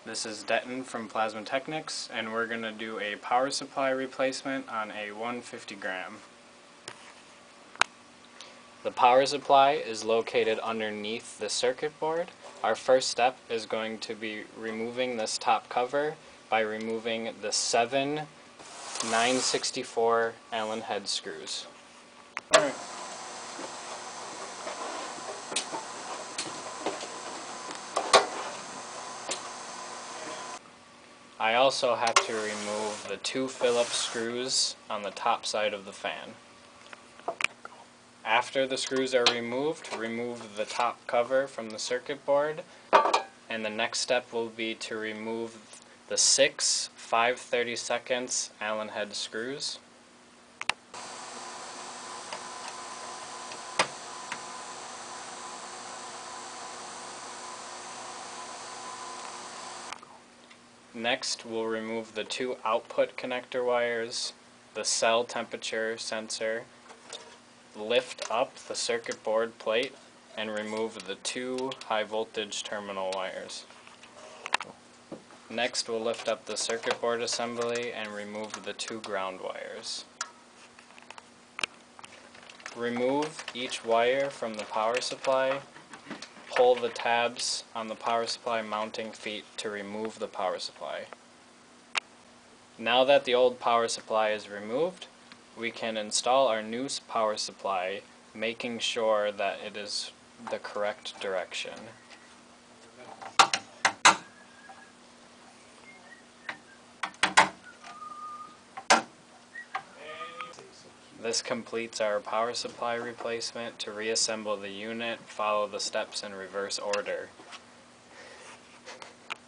This is Detton from Plasmatechnics, and we're going to do a power supply replacement on a 150 gram. The power supply is located underneath the circuit board. Our first step is going to be removing this top cover by removing the 7 9/64 Allen head screws. Alright. I also have to remove the 2 Phillips screws on the top side of the fan. After the screws are removed, remove the top cover from the circuit board, and the next step will be to remove the 6 5/32 Allen head screws. Next, we'll remove the 2 output connector wires, the cell temperature sensor, lift up the circuit board plate, and remove the 2 high voltage terminal wires. Next, we'll lift up the circuit board assembly and remove the 2 ground wires. Remove each wire from the power supply. Pull the tabs on the power supply mounting feet to remove the power supply. Now that the old power supply is removed, we can install our new power supply, making sure that it is the correct direction. This completes our power supply replacement. To reassemble the unit, follow the steps in reverse order.